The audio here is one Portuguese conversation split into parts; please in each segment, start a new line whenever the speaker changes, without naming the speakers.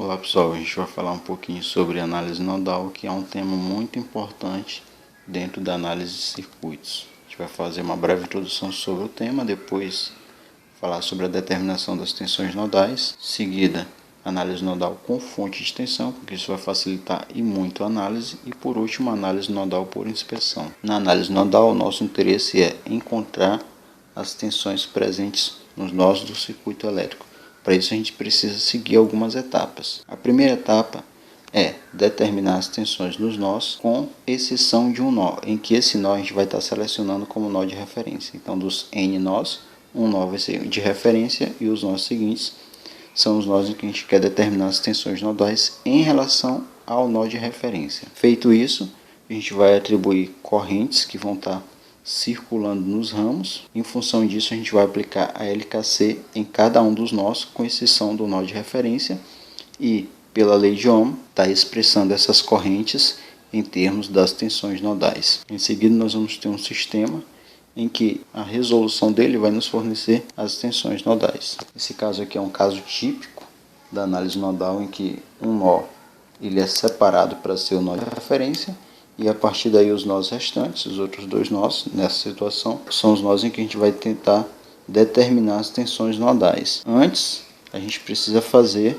Olá pessoal, a gente vai falar um pouquinho sobre análise nodal, que é um tema muito importante dentro da análise de circuitos. A gente vai fazer uma breve introdução sobre o tema, depois falar sobre a determinação das tensões nodais, seguida análise nodal com fonte de tensão, porque isso vai facilitar e muito a análise, e por último análise nodal por inspeção. Na análise nodal, o nosso interesse é encontrar as tensões presentes nos nós do circuito elétrico. Para isso a gente precisa seguir algumas etapas. A primeira etapa é determinar as tensões nos nós, com exceção de um nó, em que esse nó a gente vai estar selecionando como nó de referência. Então, dos N nós, um nó vai ser de referência e os nós seguintes são os nós em que a gente quer determinar as tensões nodais em relação ao nó de referência. Feito isso, a gente vai atribuir correntes que vão estar circulando nos ramos. Em função disso, a gente vai aplicar a LKC em cada um dos nós, com exceção do nó de referência, e pela lei de Ohm está expressando essas correntes em termos das tensões nodais. Em seguida, nós vamos ter um sistema em que a resolução dele vai nos fornecer as tensões nodais. Esse caso aqui é um caso típico da análise nodal, em que um nó ele é separado para ser o nó de referência, e a partir daí os nós restantes, os outros dois nós, nessa situação, são os nós em que a gente vai tentar determinar as tensões nodais. Antes, a gente precisa fazer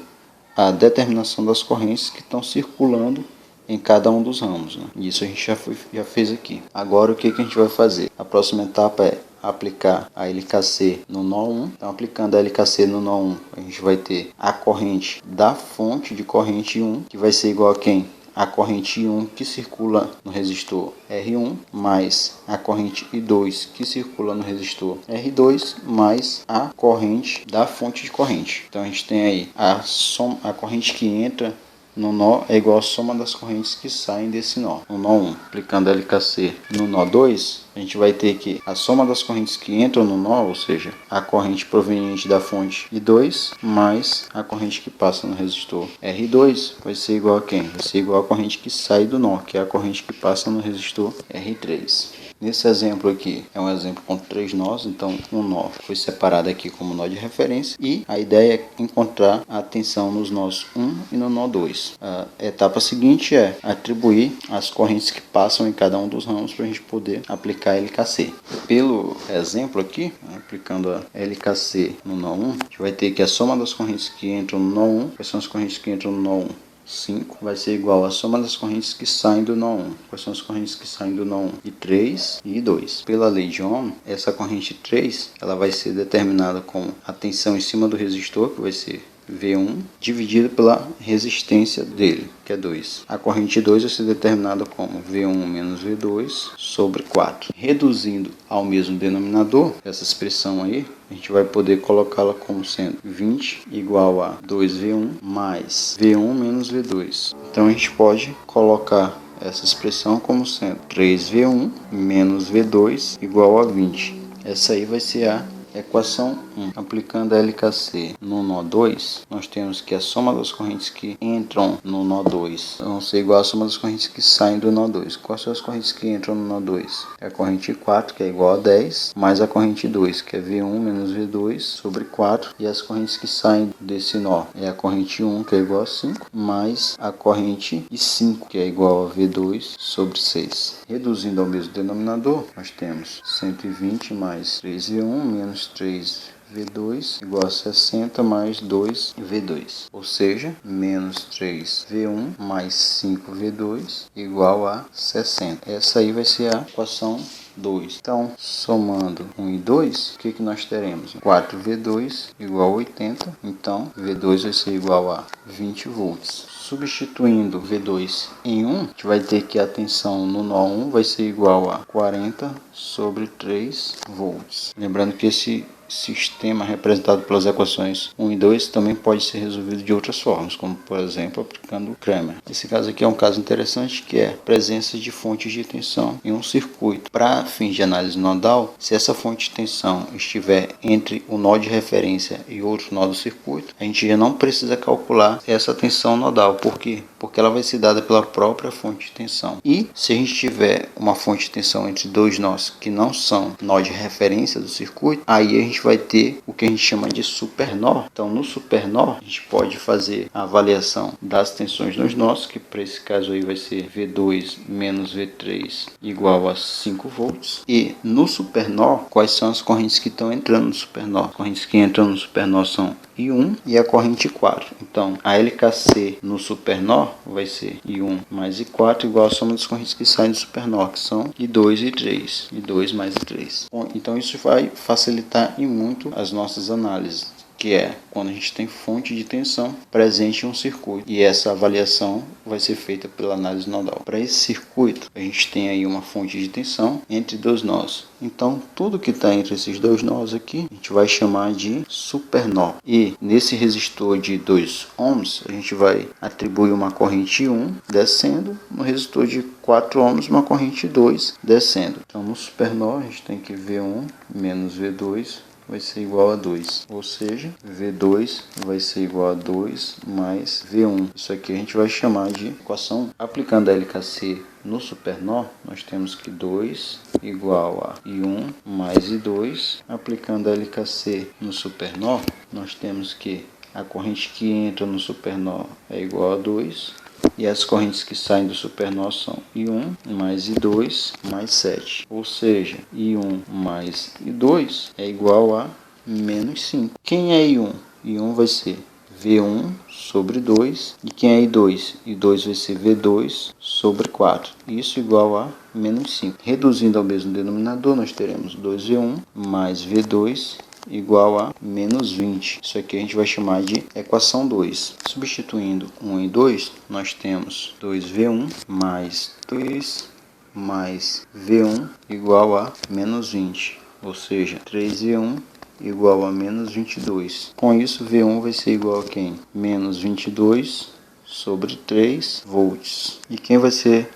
a determinação das correntes que estão circulando em cada um dos ramos, né? Isso a gente já fez aqui. Agora o que a gente vai fazer? A próxima etapa é aplicar a LKC no nó 1. Então, aplicando a LKC no nó 1, a gente vai ter a corrente da fonte de corrente 1, que vai ser igual a quem? A corrente I1 que circula no resistor R1, mais a corrente I2 que circula no resistor R2, mais a corrente da fonte de corrente. Então a gente tem aí a corrente que entra no nó é igual à soma das correntes que saem desse nó. No nó 1, aplicando a LKC no nó 2, a gente vai ter que a soma das correntes que entram no nó, ou seja, a corrente proveniente da fonte I2 mais a corrente que passa no resistor R2 vai ser igual a quem? Vai ser igual à corrente que sai do nó, que é a corrente que passa no resistor R3. Nesse exemplo aqui, é um exemplo com 3 nós, então um nó foi separado aqui como nó de referência, e a ideia é encontrar a tensão nos nós 1 e no nó 2. A etapa seguinte é atribuir as correntes que passam em cada um dos ramos para a gente poder aplicar a LKC. Pelo exemplo aqui, aplicando a LKC no nó 1, a gente vai ter que a soma das correntes que entram no nó 1, quais são as correntes que entram no nó 1? 5 vai ser igual à soma das correntes que saem do nó 1. Quais são as correntes que saem do nó 1? I3 e I2. Pela lei de Ohm, essa corrente 3 ela vai ser determinada com a tensão em cima do resistor, que vai ser V1, dividido pela resistência dele, que é 2. A corrente 2 vai ser determinada como V1 menos V2 sobre 4. Reduzindo ao mesmo denominador, essa expressão aí, a gente vai poder colocá-la como sendo 20 igual a 2V1 mais V1 menos V2. Então a gente pode colocar essa expressão como sendo 3V1 menos V2 igual a 20. Essa aí vai ser a equação 1. Aplicando a LKC no nó 2, nós temos que a soma das correntes que entram no nó 2 vão ser igual à soma das correntes que saem do nó 2. Quais são as correntes que entram no nó 2? É a corrente 4, que é igual a 10, mais a corrente 2, que é V1 menos V2 sobre 4. E as correntes que saem desse nó é a corrente 1, que é igual a 5, mais a corrente 5, que é igual a V2 sobre 6. Reduzindo ao mesmo denominador, nós temos 120 mais 3V1 menos 3V2 igual a 60 mais 2V2, ou seja, menos 3V1 mais 5V2 igual a 60. Essa aí vai ser a equação 2. Então, somando 1 e 2, o que nós teremos? 4V2 igual a 80, então V2 vai ser igual a 20 volts. Substituindo V2 em 1, a gente vai ter que a tensão no nó 1 vai ser igual a 40 sobre 3 volts. Lembrando que esse sistema representado pelas equações 1 e 2 também pode ser resolvido de outras formas, como por exemplo aplicando o Cramer. Esse caso aqui é um caso interessante, que é a presença de fontes de tensão em um circuito. Para fins de análise nodal, se essa fonte de tensão estiver entre o nó de referência e outro nó do circuito, a gente já não precisa calcular essa tensão nodal. Por quê? porque ela vai ser dada pela própria fonte de tensão. E se a gente tiver uma fonte de tensão entre dois nós que não são nó de referência do circuito, aí a gente vai ter o que a gente chama de supernó. Então no supernó a gente pode fazer a avaliação das tensões nos nós, que para esse caso aí vai ser V2 menos V3 igual a 5 volts. E no supernó, quais são as correntes que estão entrando no supernó? As correntes que entram no supernó são I1 e a corrente 4. Então a LKC no supernó vai ser I1 mais I4 igual a soma das correntes que saem do supernó, que são I2 e I3. I2 mais I3. Bom, então isso vai facilitar e muito as nossas análises, que é quando a gente tem fonte de tensão presente em um circuito. E essa avaliação vai ser feita pela análise nodal. Para esse circuito, a gente tem aí uma fonte de tensão entre dois nós. Então, tudo que está entre esses dois nós aqui, a gente vai chamar de supernó. E nesse resistor de 2 ohms, a gente vai atribuir uma corrente 1 descendo, no resistor de 4 ohms, uma corrente 2 descendo. Então, no supernó, a gente tem que V1 menos V2 vai ser igual a 2, ou seja, V2 vai ser igual a 2 mais V1. Isso aqui a gente vai chamar de equação 1. Aplicando a LKC no supernó, nós temos que 2 igual a I1 mais I2. Aplicando a LKC no supernó, nós temos que a corrente que entra no supernó é igual a 2. E as correntes que saem do supernó são I1 mais I2 mais 7. Ou seja, I1 mais I2 é igual a menos 5. Quem é I1? I1 vai ser V1 sobre 2. E quem é I2? I2 vai ser V2 sobre 4. Isso igual a menos 5. Reduzindo ao mesmo denominador, nós teremos 2V1 mais V2 igual a menos 20. Isso aqui a gente vai chamar de equação 2. Substituindo 1 e 2, nós temos 2V1 mais 2 mais V1 igual a menos 20. Ou seja, 3V1 igual a menos 22. Com isso, V1 vai ser igual a quem? Menos 22 sobre 3 volts. E quem vai ser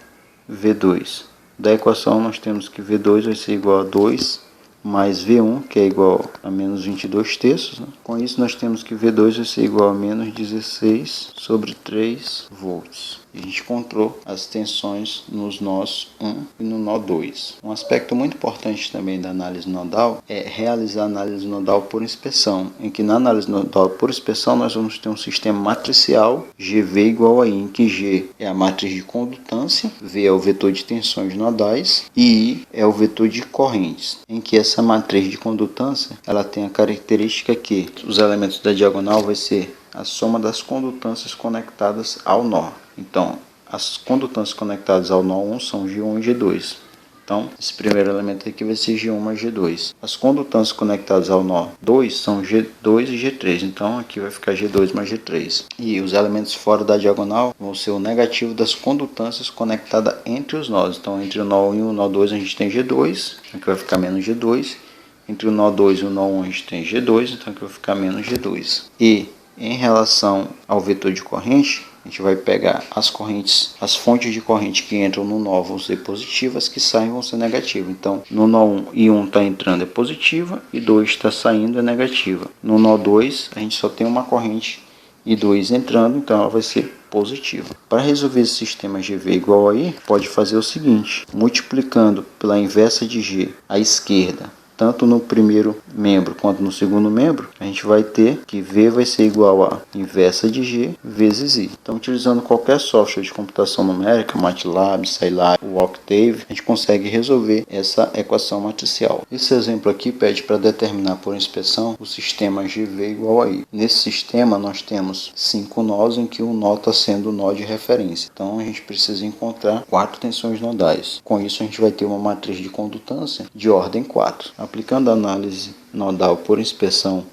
V2? Da equação, nós temos que V2 vai ser igual a 2 mais V1, que é igual a menos 22 terços. Né? Com isso, nós temos que V2 vai ser igual a menos 16 sobre 3 volts. E a gente encontrou as tensões nos nós 1 e no nó 2. Um aspecto muito importante também da análise nodal é realizar a análise nodal por inspeção, em que na análise nodal por inspeção nós vamos ter um sistema matricial GV igual a I, em que G é a matriz de condutância, V é o vetor de tensões nodais e I é o vetor de correntes, em que essa matriz de condutância ela tem a característica que os elementos da diagonal vai ser a soma das condutâncias conectadas ao nó. Então, as condutâncias conectadas ao nó 1 são G1 e G2. Então, esse primeiro elemento aqui vai ser G1 mais G2. As condutâncias conectadas ao nó 2 são G2 e G3. Então, aqui vai ficar G2 mais G3. E os elementos fora da diagonal vão ser o negativo das condutâncias conectadas entre os nós. Então, entre o nó 1 e o nó 2 a gente tem G2. Aqui vai ficar menos G2. Entre o nó 2 e o nó 1 a gente tem G2. Então, aqui vai ficar menos G2. E em relação ao vetor de corrente, a gente vai pegar as correntes, as fontes de corrente que entram no nó vão ser positivas, que saem vão ser negativas. Então, no nó 1, I1 está entrando é positiva, e 2 está saindo é negativa. No nó 2, a gente só tem uma corrente I2 entrando, então ela vai ser positiva. Para resolver esse sistema GV igual a I, pode fazer o seguinte, multiplicando pela inversa de G à esquerda, tanto no primeiro membro quanto no segundo membro, a gente vai ter que V vai ser igual a inversa de G vezes I. Então, utilizando qualquer software de computação numérica, MATLAB, Scilab, o Octave, a gente consegue resolver essa equação matricial. Esse exemplo aqui pede para determinar por inspeção o sistema GV igual a I. Nesse sistema, nós temos 5 nós em que o nó está sendo o nó de referência. Então, a gente precisa encontrar 4 tensões nodais. Com isso, a gente vai ter uma matriz de condutância de ordem 4. Aplicando a análise nodal por inspeção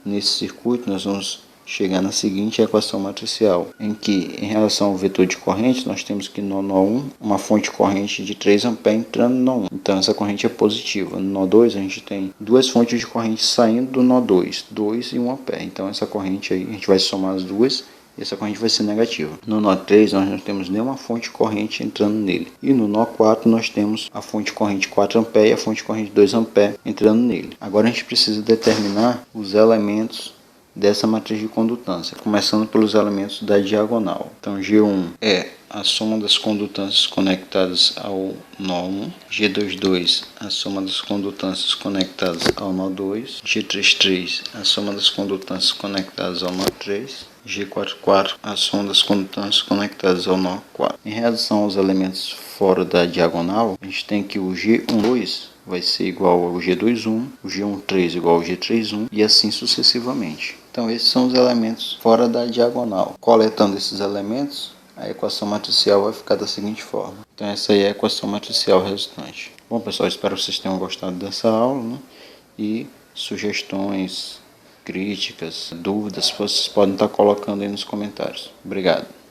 nesse circuito, nós vamos chegar na seguinte equação matricial, em que, em relação ao vetor de corrente, nós temos que no nó 1, uma fonte de corrente de 3 A entrando no nó 1. Então, essa corrente é positiva. No nó 2, a gente tem duas fontes de corrente saindo do nó 2, 2 e 1 A. Então, essa corrente aí, a gente vai somar as duas, e essa corrente vai ser negativa. No nó 3, nós não temos nenhuma fonte de corrente entrando nele. E no nó 4, nós temos a fonte de corrente 4 A e a fonte de corrente 2 A entrando nele. Agora a gente precisa determinar os elementos dessa matriz de condutância, começando pelos elementos da diagonal. Então, G1 é a soma das condutâncias conectadas ao nó 1, G22 a soma das condutâncias conectadas ao nó 2, G33 a soma das condutâncias conectadas ao nó 3, G44 a soma das condutâncias conectadas ao nó 4. Em relação aos elementos fora da diagonal, a gente tem que o G12 vai ser igual ao G21, o G13 igual ao G31 e assim sucessivamente. Então esses são os elementos fora da diagonal. Coletando esses elementos, a equação matricial vai ficar da seguinte forma. Então essa aí é a equação matricial resultante. Bom pessoal, espero que vocês tenham gostado dessa aula, né? E sugestões, críticas, dúvidas, vocês podem estar colocando aí nos comentários. Obrigado.